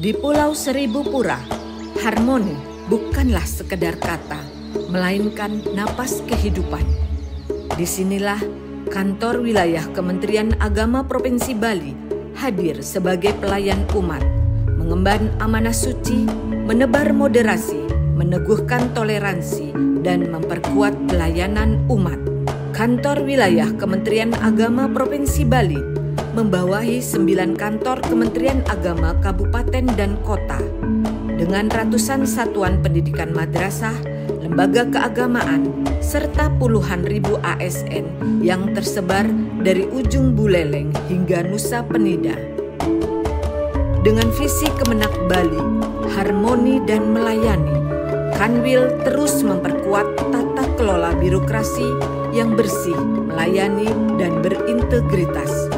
Di Pulau Seribu Pura, harmoni bukanlah sekedar kata, melainkan napas kehidupan. Disinilah kantor wilayah Kementerian Agama Provinsi Bali hadir sebagai pelayan umat, mengemban amanah suci, menebar moderasi, meneguhkan toleransi, dan memperkuat pelayanan umat. Kantor wilayah Kementerian Agama Provinsi Bali membawahi 9 kantor Kementerian Agama Kabupaten dan Kota dengan ratusan satuan pendidikan madrasah, lembaga keagamaan, serta puluhan ribu ASN yang tersebar dari ujung Buleleng hingga Nusa Penida. Dengan visi Kemenak Bali, harmoni dan melayani, Kanwil terus memperkuat tata kelola birokrasi yang bersih, melayani, dan berintegritas.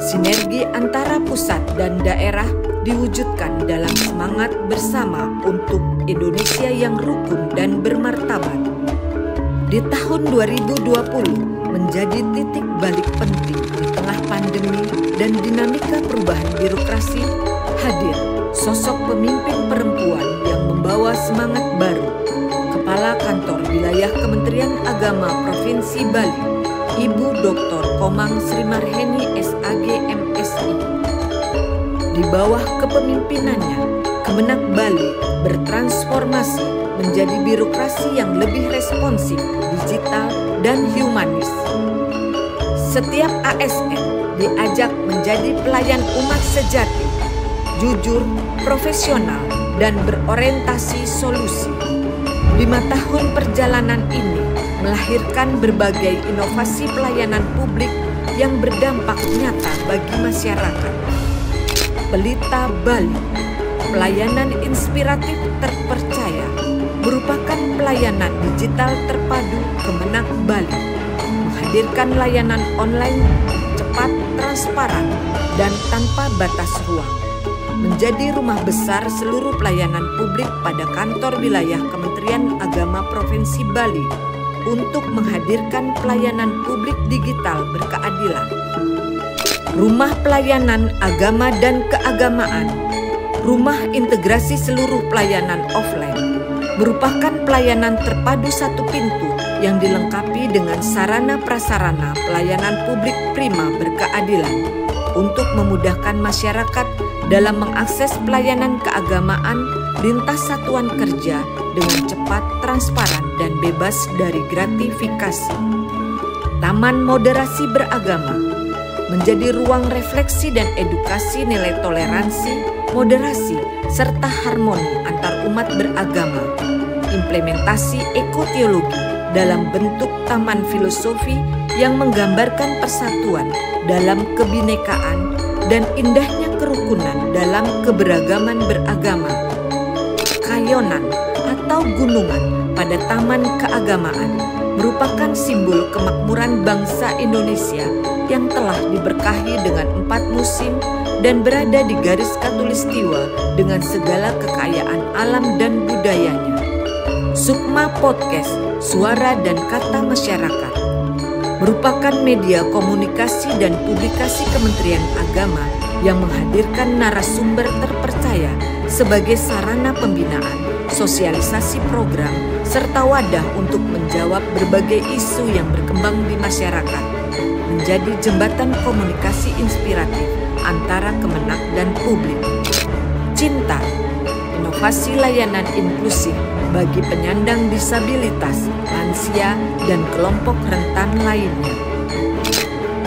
Sinergi antara pusat dan daerah diwujudkan dalam semangat bersama untuk Indonesia yang rukun dan bermartabat. Di tahun 2020 menjadi titik balik penting di tengah pandemi dan dinamika perubahan birokrasi, hadir sosok pemimpin perempuan yang membawa semangat baru. Kepala Kantor Wilayah Kementerian Agama Provinsi Bali, Ibu Dr. Komang Sri Marheni SAG MSI. Di bawah kepemimpinannya, Kemenak Bali bertransformasi menjadi birokrasi yang lebih responsif, digital, dan humanis. Setiap ASN diajak menjadi pelayan umat sejati, jujur, profesional, dan berorientasi solusi. 5 tahun perjalanan ini melahirkan berbagai inovasi pelayanan publik yang berdampak nyata bagi masyarakat. Pelita Bali, pelayanan inspiratif terpercaya, merupakan pelayanan digital terpadu Kemenak Bali, menghadirkan layanan online cepat, transparan, dan tanpa batas ruang. Menjadi rumah besar seluruh pelayanan publik pada kantor wilayah Kementerian Agama Provinsi Bali untuk menghadirkan pelayanan publik digital berkeadilan. Rumah Pelayanan Agama dan Keagamaan, rumah integrasi seluruh pelayanan offline, merupakan pelayanan terpadu satu pintu yang dilengkapi dengan sarana prasarana pelayanan publik prima berkeadilan untuk memudahkan masyarakat dalam mengakses pelayanan keagamaan lintas satuan kerja dengan cepat, transparan, dan bebas dari gratifikasi. Taman Moderasi Beragama menjadi ruang refleksi dan edukasi nilai toleransi, moderasi, serta harmoni antar umat beragama. Implementasi ekoteologi dalam bentuk taman filosofi yang menggambarkan persatuan dalam kebinekaan dan indahnya kerukunan dalam keberagaman beragama. Kayonan atau gunungan pada Taman Keagamaan merupakan simbol kemakmuran bangsa Indonesia yang telah diberkahi dengan 4 musim dan berada di garis khatulistiwa dengan segala kekayaan alam dan budayanya. Sukma Podcast, Suara dan Kata Masyarakat, merupakan media komunikasi dan publikasi Kementerian Agama yang menghadirkan narasumber terpercaya sebagai sarana pembinaan, sosialisasi program, serta wadah untuk menjawab berbagai isu yang berkembang di masyarakat, menjadi jembatan komunikasi inspiratif antara Kemenak dan publik. Cinta, inovasi layanan inklusif bagi penyandang disabilitas, lansia, dan kelompok rentan lainnya.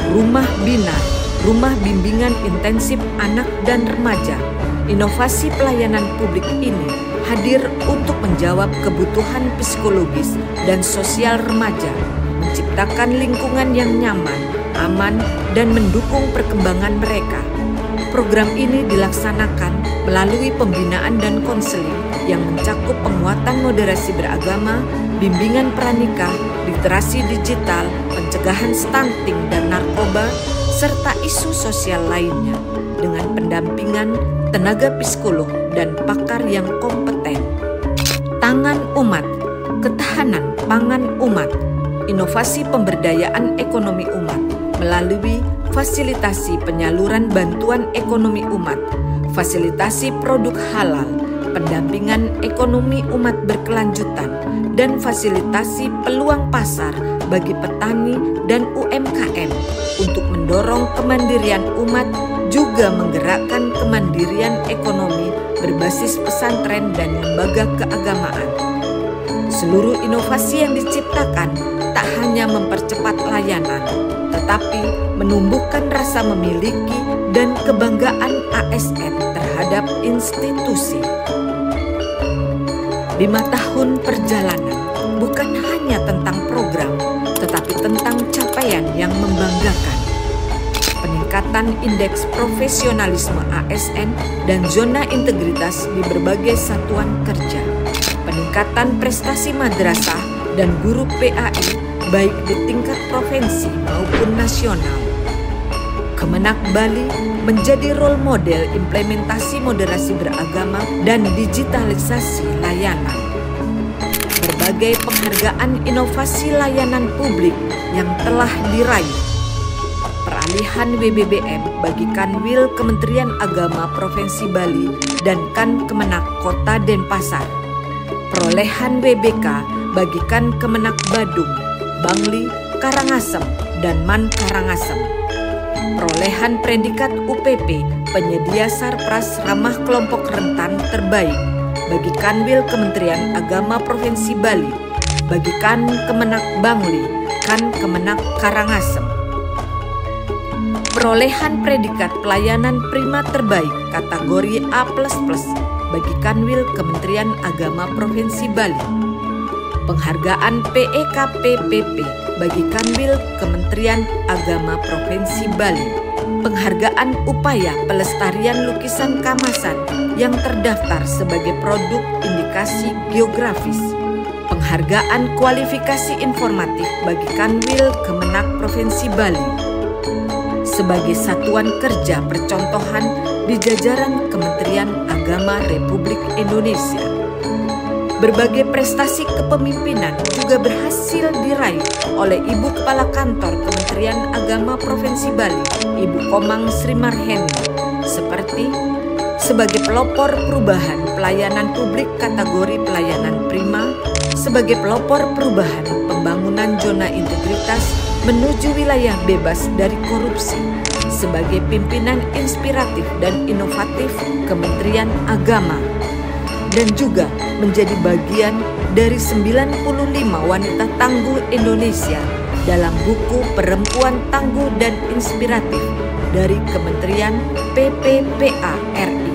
Rumah Bina, rumah bimbingan intensif anak dan remaja. Inovasi pelayanan publik ini hadir untuk menjawab kebutuhan psikologis dan sosial remaja, menciptakan lingkungan yang nyaman, aman, dan mendukung perkembangan mereka. Program ini dilaksanakan melalui pembinaan dan konseling yang mencakup penguatan moderasi beragama, bimbingan pranikah, literasi digital, pencegahan stunting dan narkoba, serta isu sosial lainnya dengan pendampingan tenaga psikolog dan pakar yang kompeten. Tangan Umat, ketahanan pangan umat, inovasi pemberdayaan ekonomi umat melalui fasilitasi penyaluran bantuan ekonomi umat, fasilitasi produk halal, pendampingan ekonomi umat berkelanjutan, dan fasilitasi peluang pasar bagi petani dan UMKM untuk mendorong kemandirian umat, juga menggerakkan kemandirian ekonomi berbasis pesantren dan lembaga keagamaan. Seluruh inovasi yang diciptakan tak hanya mempercepat layanan, tetapi menumbuhkan rasa memiliki dan kebanggaan ASN terhadap institusi. 5 tahun perjalanan bukan hanya tentang program, tetapi tentang capaian yang membanggakan. Peningkatan indeks profesionalisme ASN dan zona integritas di berbagai satuan kerja. Peningkatan prestasi madrasah dan guru PAI baik di tingkat provinsi maupun nasional. Kemenak Bali menjadi role model implementasi moderasi beragama dan digitalisasi layanan. Berbagai penghargaan inovasi layanan publik yang telah diraih. Peralihan WBBM bagi Kanwil Kementerian Agama Provinsi Bali dan Kan Kemenak Kota Denpasar. Perolehan WBK bagi Kan Kemenak Badung, Bangli, Karangasem, dan Man Karangasem. Perolehan predikat UPP penyedia sarpras ramah kelompok rentan terbaik bagi Kanwil Kementerian Agama Provinsi Bali, bagi Kan Kemenak Bangli, Kan Kemenak Karangasem. Perolehan predikat pelayanan prima terbaik kategori A++ bagi Kanwil Kementerian Agama Provinsi Bali. Penghargaan PEKPPP bagi Kanwil Kementerian Agama Provinsi Bali. Penghargaan upaya pelestarian lukisan kamasan yang terdaftar sebagai produk indikasi geografis. Penghargaan kualifikasi informatif bagi Kanwil Kemenak Provinsi Bali sebagai satuan kerja percontohan di jajaran Kementerian Agama Republik Indonesia. Berbagai prestasi kepemimpinan juga berhasil diraih oleh Ibu Kepala Kantor Kementerian Agama Provinsi Bali, Ibu Komang Sri Marheni, seperti sebagai pelopor perubahan pelayanan publik kategori pelayanan prima, sebagai pelopor perubahan pembangunan zona integritas menuju wilayah bebas dari korupsi, sebagai pimpinan inspiratif dan inovatif Kementerian Agama, dan juga menjadi bagian dari 95 wanita tangguh Indonesia dalam buku Perempuan Tangguh dan Inspiratif dari Kementerian PPPA RI.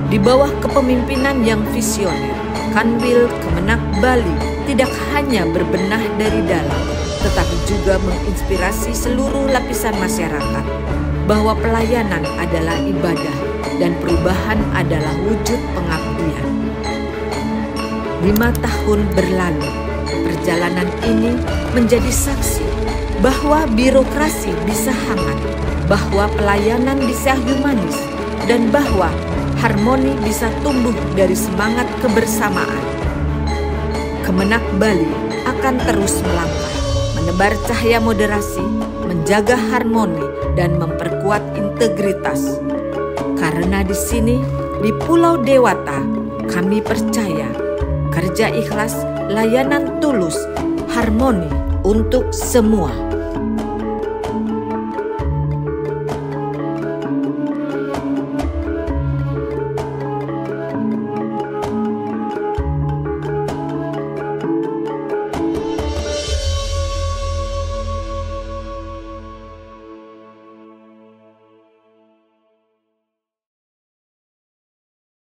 Di bawah kepemimpinan yang visioner, Kanwil Kemenak Bali tidak hanya berbenah dari dalam, tetapi juga menginspirasi seluruh lapisan masyarakat bahwa pelayanan adalah ibadah dan perubahan adalah wujud pengabdian. 5 tahun berlalu, perjalanan ini menjadi saksi bahwa birokrasi bisa hangat, bahwa pelayanan bisa humanis, dan bahwa harmoni bisa tumbuh dari semangat kebersamaan. Kemenak Bali akan terus melangkah, menebar cahaya moderasi, menjaga harmoni, dan memperkuat integritas. Karena di sini, di Pulau Dewata, kami percaya kerja ikhlas, layanan tulus, harmoni untuk semua.